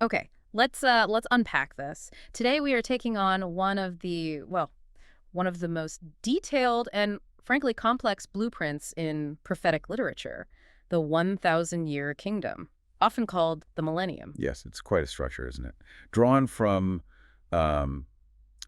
Okay, let's unpack this. Today we are taking on one of the most detailed and frankly complex blueprints in prophetic literature, the 1,000-year kingdom, often called the millennium. Yes, it's quite a structure, isn't it? Drawn from um,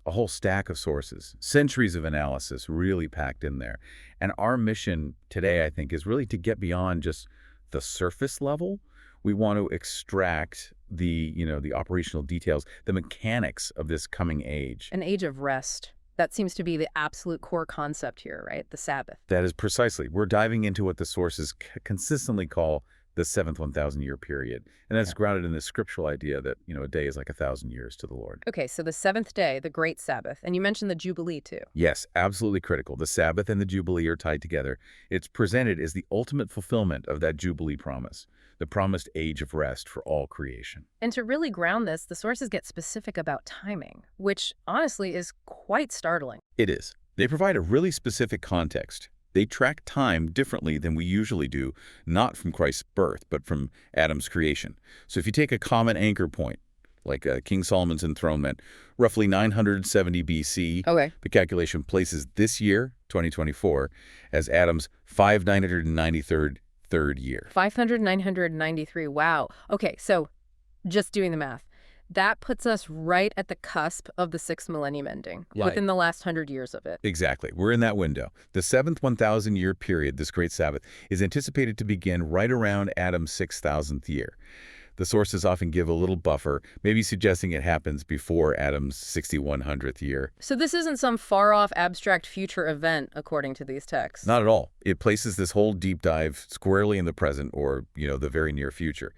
a whole stack of sources, centuries of analysis really packed in there. And our mission today, I think, is really to get beyond just the surface level. We want to extract the operational details, the mechanics of this coming age. An age of rest. That seems to be the absolute core concept here, right? The Sabbath. That is precisely. We're diving into what the sources consistently call the seventh 1,000-year period. And that's grounded in the scriptural idea that, a day is like 1,000 years to the Lord. Okay, so the seventh day, the great Sabbath, and you mentioned the Jubilee too. Yes, absolutely critical. The Sabbath and the Jubilee are tied together. It's presented as the ultimate fulfillment of that Jubilee promise, the promised age of rest for all creation. And to really ground this, the sources get specific about timing, which honestly is quite startling. It is. They provide a really specific context. They track time differently than we usually do, not from Christ's birth, but from Adam's creation. So if you take a common anchor point, like King Solomon's enthronement, roughly 970 BC, Okay. the calculation places this year, 2024, as Adam's 5993rd third year. 500, 993. Wow. Okay, so just doing the math. That puts us right at the cusp of the sixth millennium ending, Right. within the last 100 years of it. Exactly. We're in that window. The seventh 1,000-year period, this great Sabbath, is anticipated to begin right around Adam's 6,000th year. The sources often give a little buffer, maybe suggesting it happens before Adam's 6,100th year. So this isn't some far-off abstract future event, according to these texts. Not at all. It places this whole deep dive squarely in the present or, the very near future,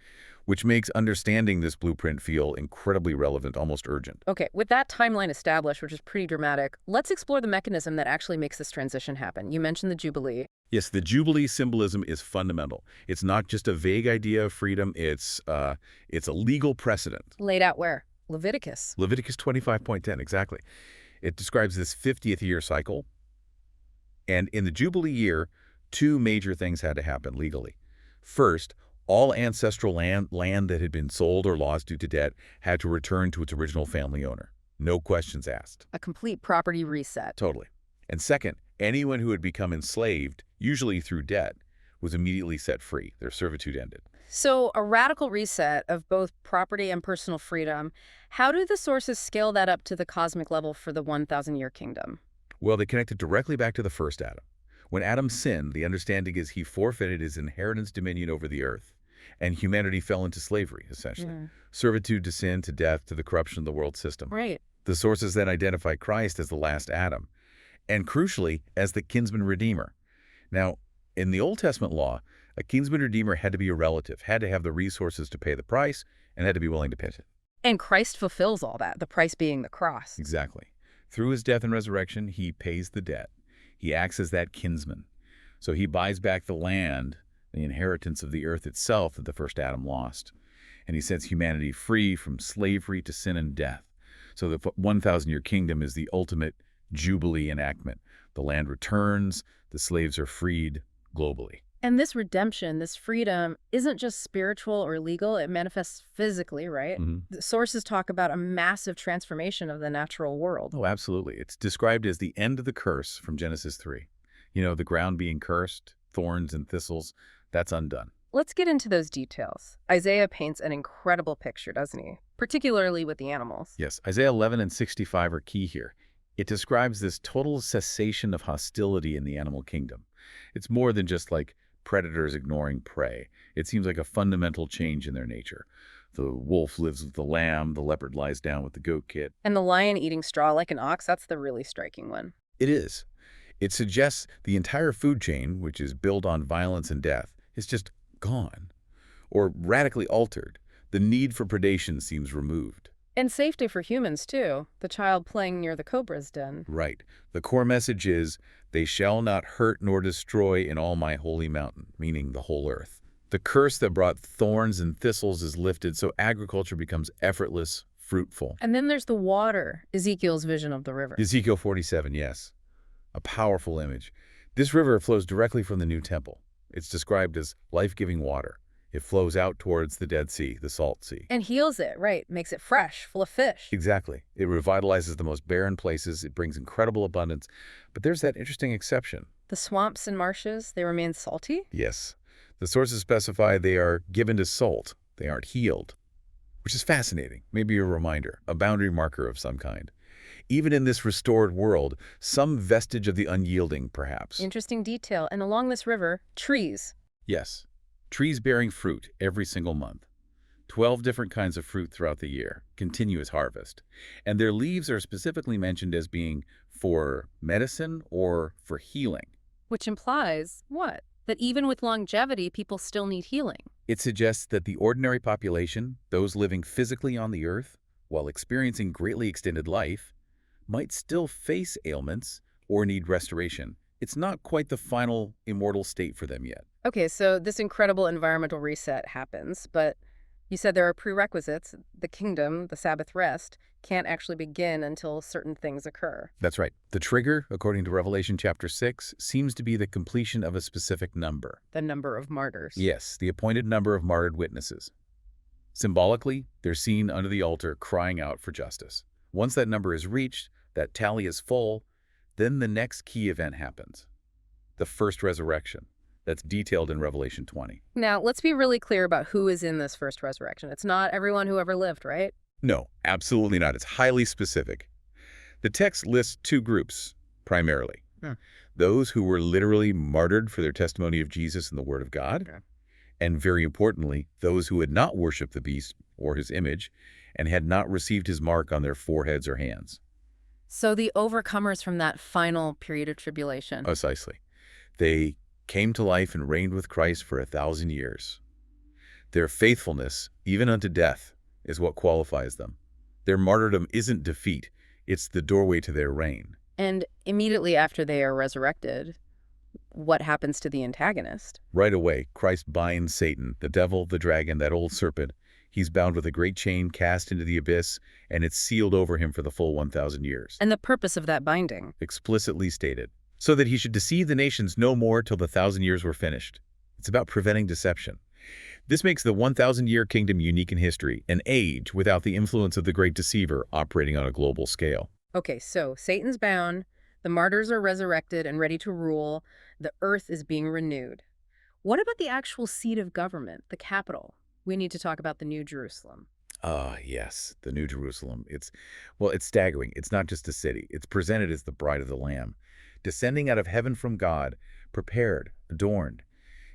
which makes understanding this blueprint feel incredibly relevant, almost urgent. Okay, with that timeline established, which is pretty dramatic, let's explore the mechanism that actually makes this transition happen. You mentioned the Jubilee. Yes, the Jubilee symbolism is fundamental. It's not just a vague idea of freedom, it's a legal precedent. Laid out where? Leviticus. Leviticus 25.10, exactly. It describes this 50th year cycle. And in the Jubilee year, two major things had to happen legally. First, all ancestral land that had been sold or lost due to debt had to return to its original family owner. No questions asked. A complete property reset. Totally. And second, anyone who had become enslaved, usually through debt, was immediately set free. Their servitude ended. So a radical reset of both property and personal freedom. How do the sources scale that up to the cosmic level for the 1,000-year kingdom? Well, they connect it directly back to the first Adam. When Adam sinned, the understanding is he forfeited his inheritance dominion over the earth, and humanity fell into slavery, essentially. Servitude to sin, to death, to the corruption of the world system. Right. The sources then identify Christ as the last Adam, and crucially, as the kinsman redeemer. Now, in the Old Testament law, a kinsman redeemer had to be a relative, had to have the resources to pay the price, and had to be willing to pay it. And Christ fulfills all that, the price being the cross. Exactly. Through his death and resurrection, he pays the debt. He acts as that kinsman. So he buys back the land, the inheritance of the earth itself that the first Adam lost. And he sets humanity free from slavery to sin and death. So the 1,000-year kingdom is the ultimate Jubilee enactment. The land returns, the slaves are freed globally. And this redemption, this freedom, isn't just spiritual or legal. It manifests physically, right? The sources talk about a massive transformation of the natural world. Oh, absolutely. It's described as the end of the curse from Genesis 3. The ground being cursed, thorns and thistles, that's undone. Let's get into those details. Isaiah paints an incredible picture, doesn't he? Particularly with the animals. Yes, Isaiah 11 and 65 are key here. It describes this total cessation of hostility in the animal kingdom. It's more than just like predators ignoring prey. It seems like a fundamental change in their nature. The wolf lives with the lamb, the leopard lies down with the goat kid. And the lion eating straw like an ox, that's the really striking one. It is. It suggests the entire food chain, which is built on violence and death, is just gone or radically altered. The need for predation seems removed. And safety for humans, too. The child playing near the cobra's den. Right. The core message is, they shall not hurt nor destroy in all my holy mountain, meaning the whole earth. The curse that brought thorns and thistles is lifted, so agriculture becomes effortless, fruitful. And then there's the water, Ezekiel's vision of the river. Ezekiel 47, yes. A powerful image. This river flows directly from the new temple. It's described as life-giving water. It flows out towards the Dead Sea, the Salt Sea. And heals it, right? Makes it fresh, full of fish. Exactly. It revitalizes the most barren places. It brings incredible abundance. But there's that interesting exception. The swamps and marshes, they remain salty? Yes. The sources specify they are given to salt. They aren't healed, which is fascinating. Maybe a reminder, a boundary marker of some kind. Even in this restored world, some vestige of the unyielding, perhaps. Interesting detail. And along this river, trees. Yes. Trees bearing fruit every single month. 12 different kinds of fruit throughout the year, continuous harvest. And their leaves are specifically mentioned as being for medicine or for healing. Which implies, what? That even with longevity, people still need healing. It suggests that the ordinary population, those living physically on the earth, while experiencing greatly extended life, might still face ailments or need restoration. It's not quite the final immortal state for them yet. Okay, so this incredible environmental reset happens, but you said there are prerequisites. The kingdom, the Sabbath rest, can't actually begin until certain things occur. That's right. The trigger, according to Revelation chapter 6, seems to be the completion of a specific number. The number of martyrs. Yes, the appointed number of martyred witnesses. Symbolically, they're seen under the altar crying out for justice. Once that number is reached, that tally is full, then the next key event happens. The first resurrection. That's detailed in Revelation 20. Now, let's be really clear about who is in this first resurrection. It's not everyone who ever lived, right? No, absolutely not. It's highly specific. The text lists two groups, primarily. Those who were literally martyred for their testimony of Jesus and the Word of God, and very importantly, those who had not worshipped the beast or his image and had not received his mark on their foreheads or hands. So the overcomers from that final period of tribulation. Precisely. They came to life and reigned with Christ for 1,000 years. Their faithfulness, even unto death, is what qualifies them. Their martyrdom isn't defeat. It's the doorway to their reign. And immediately after they are resurrected, what happens to the antagonist? Right away, Christ binds Satan, the devil, the dragon, that old serpent. He's bound with a great chain, cast into the abyss, and it's sealed over him for the full 1,000 years. And the purpose of that binding? Explicitly stated. So that he should deceive the nations no more till the 1,000 years were finished. It's about preventing deception. This makes the 1,000-year kingdom unique in history, an age without the influence of the great deceiver operating on a global scale. Okay, so Satan's bound, the martyrs are resurrected and ready to rule, the earth is being renewed. What about the actual seat of government, the capital? We need to talk about the New Jerusalem. Yes, the New Jerusalem. It's staggering. It's not just a city. It's presented as the bride of the Lamb, descending out of heaven from God, prepared, adorned.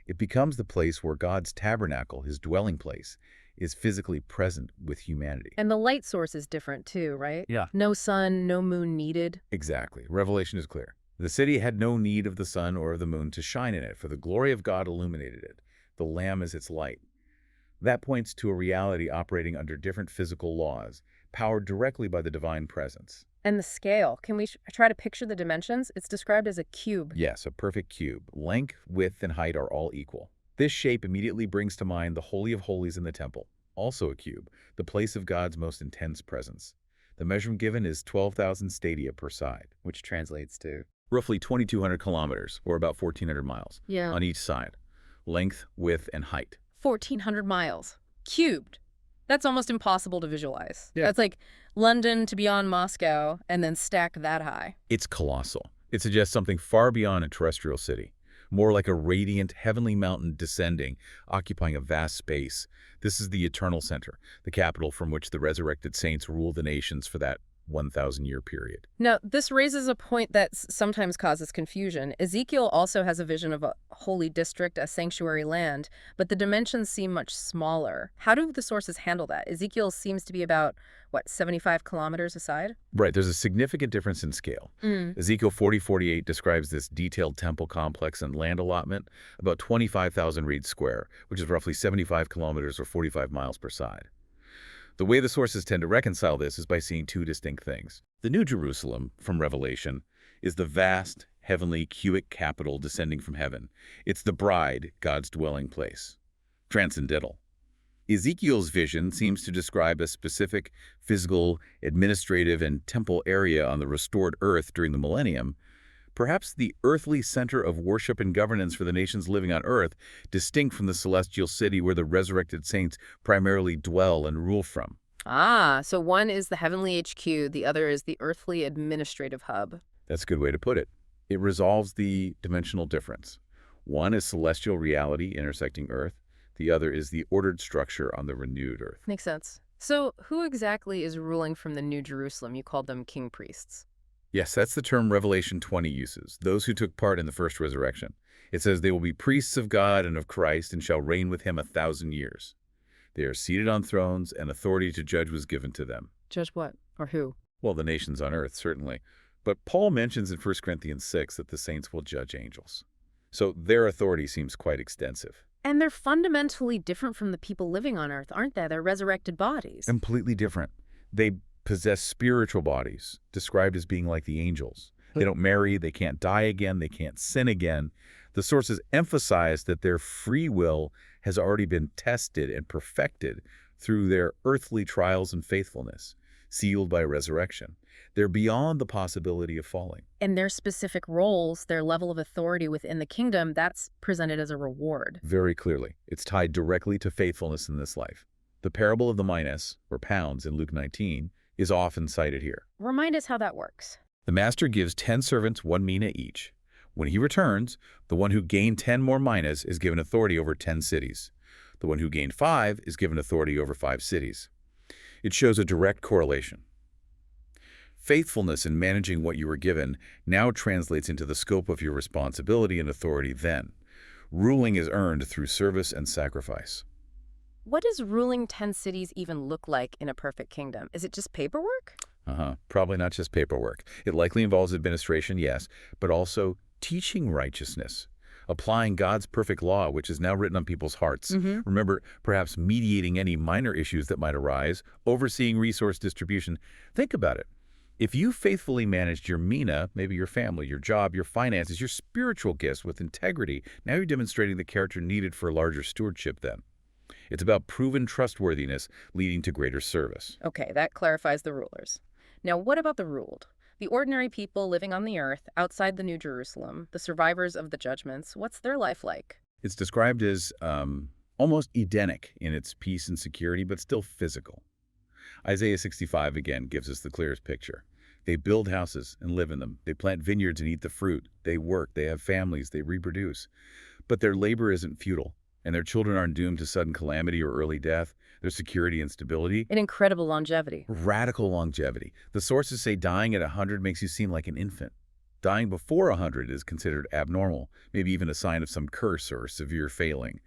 It becomes the place where God's tabernacle, his dwelling place, is physically present with humanity. And the light source is different too, right? Yeah. No sun, no moon needed. Exactly. Revelation is clear. The city had no need of the sun or of the moon to shine in it, for the glory of God illuminated it. The Lamb is its light. That points to a reality operating under different physical laws, powered directly by the divine presence. And the scale. Can we try to picture the dimensions? It's described as a cube. Yes, a perfect cube. Length, width, and height are all equal. This shape immediately brings to mind the Holy of Holies in the temple, also a cube, the place of God's most intense presence. The measurement given is 12,000 stadia per side, which translates to roughly 2,200 kilometers, or about 1,400 miles, on each side. Length, width, and height. 1,400 miles. Cubed. That's almost impossible to visualize. Yeah. That's like London to beyond Moscow, and then stack that high. It's colossal. It suggests something far beyond a terrestrial city, more like a radiant heavenly mountain descending, occupying a vast space. This is the eternal center, the capital from which the resurrected saints rule the nations for that 1,000-year period. Now, this raises a point that sometimes causes confusion. Ezekiel also has a vision of a holy district, a sanctuary land, but the dimensions seem much smaller. How do the sources handle that? Ezekiel seems to be about, 75 kilometers aside? Right, there's a significant difference in scale. Ezekiel 40:48 describes this detailed temple complex and land allotment, about 25,000 reeds square, which is roughly 75 kilometers or 45 miles per side. The way the sources tend to reconcile this is by seeing two distinct things. The New Jerusalem, from Revelation, is the vast, heavenly, cubic capital descending from heaven. It's the bride, God's dwelling place. Transcendental. Ezekiel's vision seems to describe a specific physical, administrative, and temple area on the restored earth during the millennium, perhaps the earthly center of worship and governance for the nations living on earth, distinct from the celestial city where the resurrected saints primarily dwell and rule from. Ah, so one is the heavenly HQ, the other is the earthly administrative hub. That's a good way to put it. It resolves the dimensional difference. One is celestial reality intersecting earth. The other is the ordered structure on the renewed earth. Makes sense. So who exactly is ruling from the New Jerusalem? You called them king priests. Yes, that's the term Revelation 20 uses, those who took part in the first resurrection. It says they will be priests of God and of Christ and shall reign with him 1,000 years. They are seated on thrones, and authority to judge was given to them. Judge what? Or who? Well, the nations on earth, certainly. But Paul mentions in 1 Corinthians 6 that the saints will judge angels. So their authority seems quite extensive. And they're fundamentally different from the people living on earth, aren't they? They're resurrected bodies. Completely different. They possess spiritual bodies, described as being like the angels. They don't marry, they can't die again, they can't sin again. The sources emphasize that their free will has already been tested and perfected through their earthly trials and faithfulness, sealed by resurrection. They're beyond the possibility of falling. And their specific roles, their level of authority within the kingdom, that's presented as a reward. Very clearly. It's tied directly to faithfulness in this life. The parable of the minas, or pounds in Luke 19, is often cited here. Remind us how that works. The master gives 10 servants 1 mina each. When he returns, the one who gained 10 more minas is given authority over 10 cities. The one who gained 5 is given authority over 5 cities. It shows a direct correlation. Faithfulness in managing what you were given now translates into the scope of your responsibility and authority then. Ruling is earned through service and sacrifice. What does ruling 10 cities even look like in a perfect kingdom? Is it just paperwork? Probably not just paperwork. It likely involves administration, yes, but also teaching righteousness, applying God's perfect law, which is now written on people's hearts. Remember, perhaps mediating any minor issues that might arise, overseeing resource distribution. Think about it. If you faithfully managed your mina, maybe your family, your job, your finances, your spiritual gifts with integrity, now you're demonstrating the character needed for larger stewardship then. It's about proven trustworthiness leading to greater service. Okay, that clarifies the rulers. Now, what about the ruled? The ordinary people living on the earth, outside the New Jerusalem, the survivors of the judgments, what's their life like? It's described as almost Edenic in its peace and security, but still physical. Isaiah 65 again gives us the clearest picture. They build houses and live in them. They plant vineyards and eat the fruit. They work, they have families, they reproduce. But their labor isn't futile, and their children aren't doomed to sudden calamity or early death. Their security and stability. An incredible longevity. Radical longevity. The sources say dying at 100 makes you seem like an infant. Dying before 100 is considered abnormal, maybe even a sign of some curse or severe failing.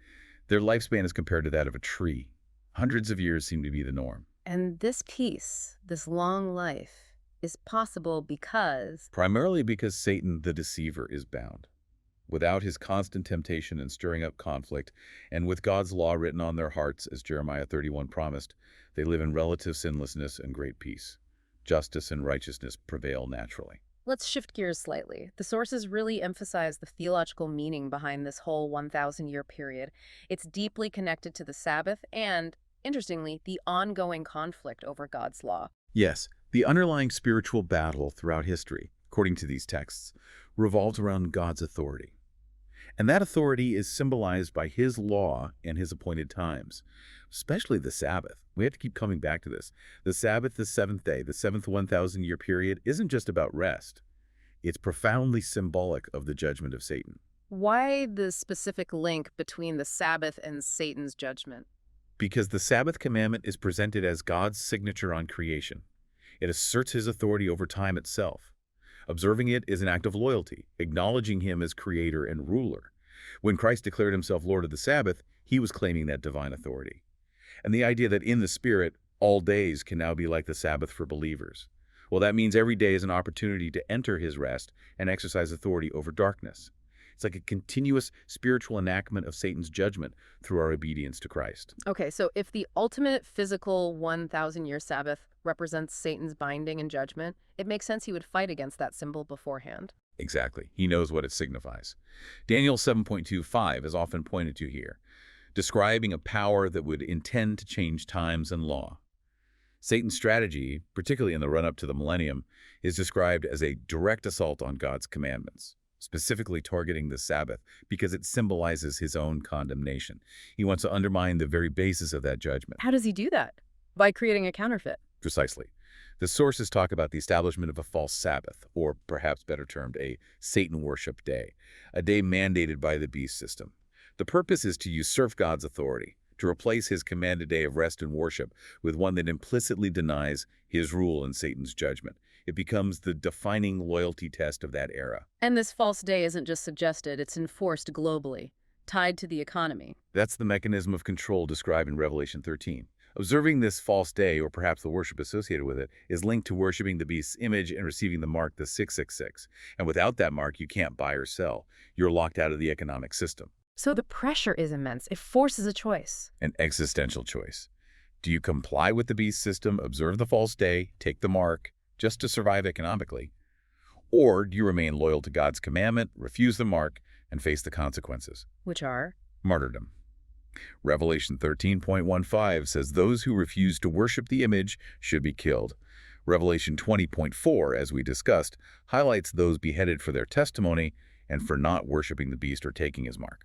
Their lifespan is compared to that of a tree. Hundreds of years seem to be the norm. And this peace, this long life, is possible because... Primarily because Satan, the deceiver, is bound. Without his constant temptation and stirring up conflict, and with God's law written on their hearts, as Jeremiah 31 promised, they live in relative sinlessness and great peace. Justice and righteousness prevail naturally. Let's shift gears slightly. The sources really emphasize the theological meaning behind this whole 1,000-year period. It's deeply connected to the Sabbath and, interestingly, the ongoing conflict over God's law. Yes, the underlying spiritual battle throughout history, according to these texts, revolves around God's authority. And that authority is symbolized by his law and his appointed times, especially the Sabbath. We have to keep coming back to this. The Sabbath, the seventh day, the seventh 1,000-year period, isn't just about rest. It's profoundly symbolic of the judgment of Satan. Why the specific link between the Sabbath and Satan's judgment? Because the Sabbath commandment is presented as God's signature on creation. It asserts his authority over time itself. Observing it is an act of loyalty, acknowledging him as creator and ruler. When Christ declared himself Lord of the Sabbath, he was claiming that divine authority. And the idea that in the Spirit, all days can now be like the Sabbath for believers. Well, that means every day is an opportunity to enter his rest and exercise authority over darkness. It's like a continuous spiritual enactment of Satan's judgment through our obedience to Christ. Okay, so if the ultimate physical 1,000-year Sabbath represents Satan's binding and judgment, it makes sense he would fight against that symbol beforehand. Exactly. He knows what it signifies. Daniel 7.25 is often pointed to here, describing a power that would intend to change times and law. Satan's strategy, particularly in the run-up to the millennium, is described as a direct assault on God's commandments, specifically targeting the Sabbath because it symbolizes his own condemnation. He wants to undermine the very basis of that judgment. How does he do that? By creating a counterfeit. Precisely. The sources talk about the establishment of a false Sabbath, or perhaps better termed a Satan worship day, a day mandated by the beast system. The purpose is to usurp God's authority, to replace his commanded day of rest and worship with one that implicitly denies his rule and Satan's judgment. It becomes the defining loyalty test of that era. And this false day isn't just suggested, it's enforced globally, tied to the economy. That's the mechanism of control described in Revelation 13. Observing this false day, or perhaps the worship associated with it, is linked to worshiping the beast's image and receiving the mark, the 666. And without that mark, you can't buy or sell. You're locked out of the economic system. So the pressure is immense. It forces a choice. An existential choice. Do you comply with the beast system, observe the false day, take the mark, just to survive economically? Or do you remain loyal to God's commandment, refuse the mark, and face the consequences? Which are? Martyrdom. Revelation 13.15 says those who refuse to worship the image should be killed. Revelation 20.4, as we discussed, highlights those beheaded for their testimony and for not worshiping the beast or taking his mark.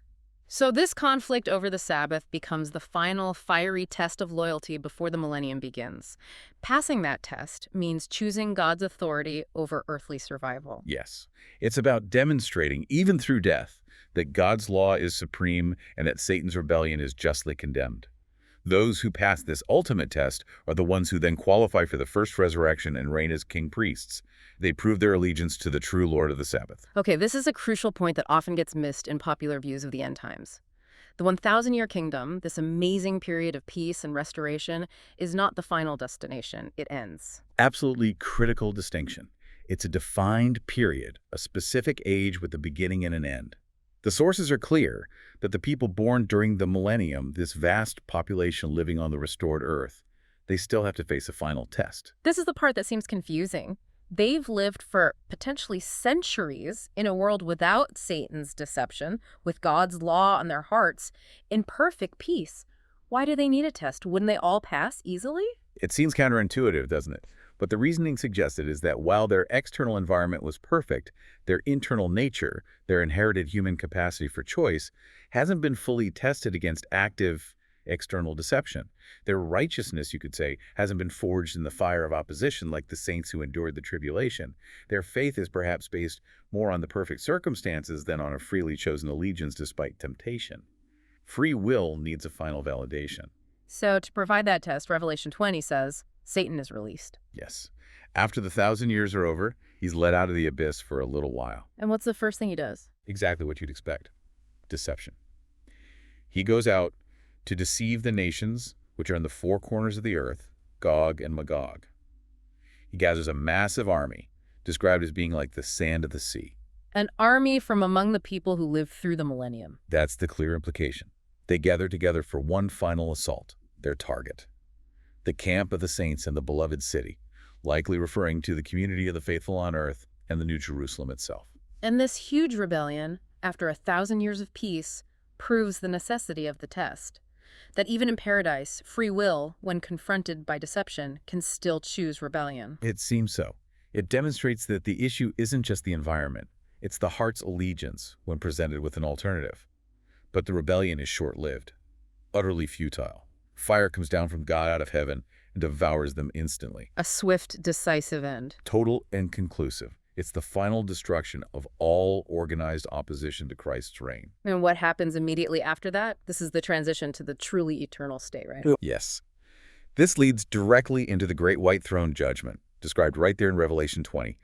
So this conflict over the Sabbath becomes the final fiery test of loyalty before the millennium begins. Passing that test means choosing God's authority over earthly survival. Yes, it's about demonstrating, even through death, that God's law is supreme and that Satan's rebellion is justly condemned. Those who pass this ultimate test are the ones who then qualify for the first resurrection and reign as king priests. They prove their allegiance to the true Lord of the Sabbath. Okay, this is a crucial point that often gets missed in popular views of the end times. The 1,000-year kingdom, this amazing period of peace and restoration, is not the final destination. It ends. Absolutely critical distinction. It's a defined period, a specific age with a beginning and an end. The sources are clear that the people born during the millennium, this vast population living on the restored earth, they still have to face a final test. This is the part that seems confusing. They've lived for potentially centuries in a world without Satan's deception, with God's law on their hearts, in perfect peace. Why do they need a test? Wouldn't they all pass easily? It seems counterintuitive, doesn't it? But the reasoning suggested is that while their external environment was perfect, their internal nature, their inherited human capacity for choice, hasn't been fully tested against active external deception. Their righteousness, you could say, hasn't been forged in the fire of opposition like the saints who endured the tribulation. Their faith is perhaps based more on the perfect circumstances than on a freely chosen allegiance despite temptation. Free will needs a final validation. So to provide that test, Revelation 20 says, Satan is released. Yes. After the 1,000 years are over, he's let out of the abyss for a little while. And what's the first thing he does? Exactly what you'd expect. Deception. He goes out to deceive the nations, which are in the four corners of the earth, Gog and Magog. He gathers a massive army, described as being like the sand of the sea. An army from among the people who lived through the millennium. That's the clear implication. They gather together for one final assault, their target. The camp of the saints in the beloved city, likely referring to the community of the faithful on earth and the New Jerusalem itself. And this huge rebellion, after 1,000 years of peace, proves the necessity of the test. That even in paradise, free will, when confronted by deception, can still choose rebellion. It seems so. It demonstrates that the issue isn't just the environment. It's the heart's allegiance when presented with an alternative. But the rebellion is short-lived, utterly futile. Fire comes down from God out of heaven and devours them instantly. A swift, decisive end. Total and conclusive. It's the final destruction of all organized opposition to Christ's reign. And what happens immediately after that? This is the transition to the truly eternal state, right? Yes. This leads directly into the great white throne judgment, described right there in Revelation 20.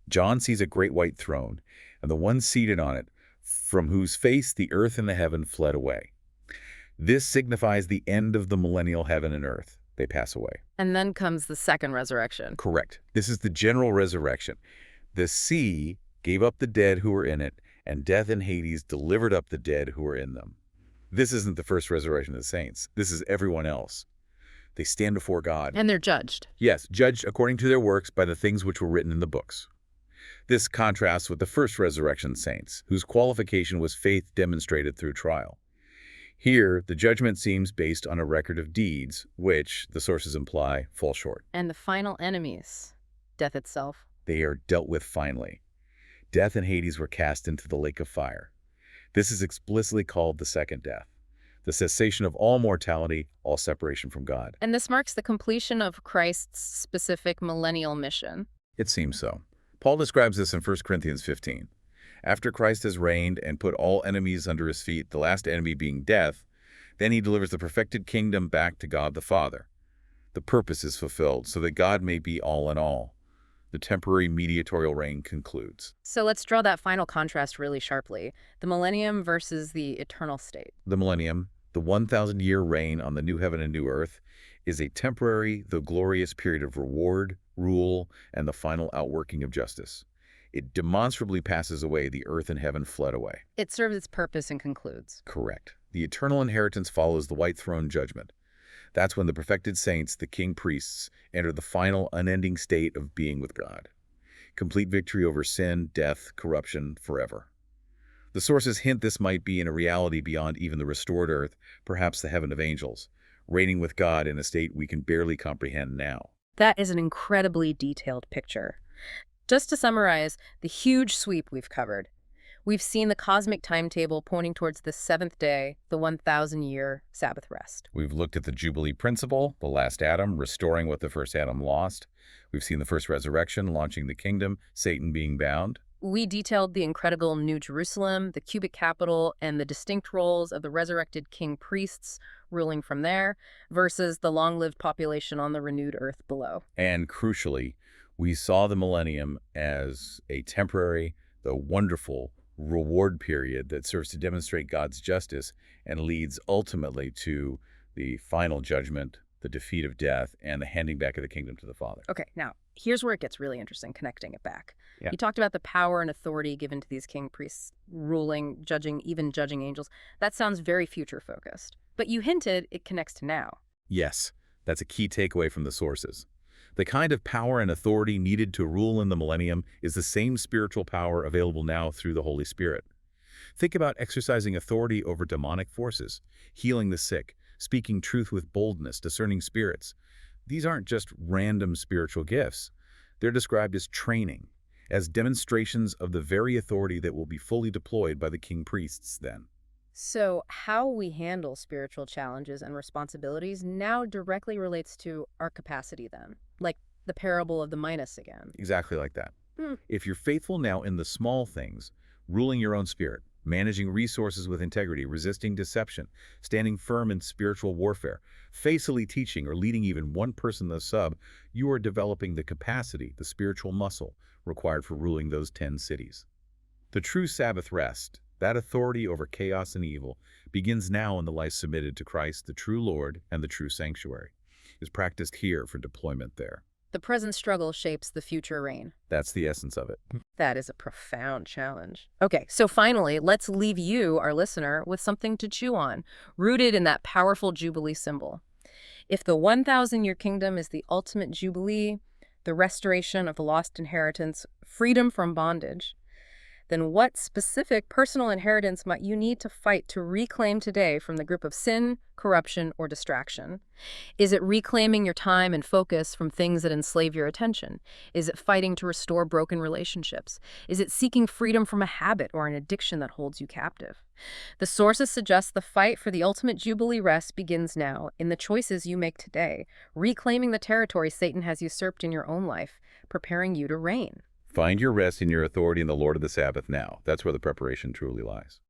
John sees a great white throne, and the one seated on it, from whose face the earth and the heaven fled away. This signifies the end of the millennial heaven and earth. They pass away. And then comes the second resurrection. Correct. This is the general resurrection. The sea gave up the dead who were in it, and death and Hades delivered up the dead who were in them. This isn't the first resurrection of the saints. This is everyone else. They stand before God. And they're judged. Yes, judged according to their works by the things which were written in the books. This contrasts with the first resurrection saints, whose qualification was faith demonstrated through trial. Here, the judgment seems based on a record of deeds, which, the sources imply, fall short. And the final enemies, death itself. They are dealt with finally. Death and Hades were cast into the lake of fire. This is explicitly called the second death, the cessation of all mortality, all separation from God. And this marks the completion of Christ's specific millennial mission. It seems so. Paul describes this in 1 Corinthians 15. After Christ has reigned and put all enemies under his feet, the last enemy being death, then he delivers the perfected kingdom back to God the Father. The purpose is fulfilled so that God may be all in all. The temporary mediatorial reign concludes. So let's draw that final contrast really sharply. The millennium versus the eternal state. The millennium, the 1,000-year reign on the new heaven and new earth, is a temporary, though glorious period of reward, rule, and the final outworking of justice. It demonstrably passes away, the earth and heaven fled away. It serves its purpose and concludes. Correct. The eternal inheritance follows the white throne judgment. That's when the perfected saints, the king priests, enter the final, unending state of being with God. Complete victory over sin, death, corruption, forever. The sources hint this might be in a reality beyond even the restored earth, perhaps the heaven of angels, reigning with God in a state we can barely comprehend now. That is an incredibly detailed picture. Just to summarize the huge sweep we've covered, we've seen the cosmic timetable pointing towards the seventh day, the 1,000-year Sabbath rest. We've looked at the Jubilee principle, the last Adam, restoring what the first Adam lost. We've seen the first resurrection, launching the kingdom, Satan being bound. We detailed the incredible New Jerusalem, the cubic capital, and the distinct roles of the resurrected king priests ruling from there versus the long-lived population on the renewed earth below. And crucially, we saw the millennium as a temporary, though wonderful, reward period that serves to demonstrate God's justice and leads ultimately to the final judgment, the defeat of death, and the handing back of the kingdom to the Father. Okay, now, here's where it gets really interesting, connecting it back. Yeah. You talked about the power and authority given to these king priests, ruling, judging, even judging angels. That sounds very future-focused. But you hinted it connects to now. Yes, that's a key takeaway from the sources. The kind of power and authority needed to rule in the millennium is the same spiritual power available now through the Holy Spirit. Think about exercising authority over demonic forces, healing the sick, speaking truth with boldness, discerning spirits. These aren't just random spiritual gifts. They're described as training, as demonstrations of the very authority that will be fully deployed by the king priests then. So how we handle spiritual challenges and responsibilities now directly relates to our capacity then, like the parable of the minas again. Exactly like that. If you're faithful now in the small things, ruling your own spirit, managing resources with integrity, resisting deception, standing firm in spiritual warfare, faithfully teaching or leading even one person in the sub, you are developing the capacity, the spiritual muscle required for ruling those 10 cities. The true Sabbath rest, that authority over chaos and evil, begins now in the life submitted to Christ, the true Lord and the true sanctuary, is practiced here for deployment there. The present struggle shapes the future reign. That's the essence of it. That is a profound challenge. Okay, so finally, let's leave you, our listener, with something to chew on, rooted in that powerful Jubilee symbol. If the 1,000-year kingdom is the ultimate Jubilee, the restoration of the lost inheritance, freedom from bondage, then what specific personal inheritance might you need to fight to reclaim today from the grip of sin, corruption, or distraction? Is it reclaiming your time and focus from things that enslave your attention? Is it fighting to restore broken relationships? Is it seeking freedom from a habit or an addiction that holds you captive? The sources suggest the fight for the ultimate Jubilee rest begins now, in the choices you make today, reclaiming the territory Satan has usurped in your own life, preparing you to reign. Find your rest in your authority in the Lord of the Sabbath now. That's where the preparation truly lies.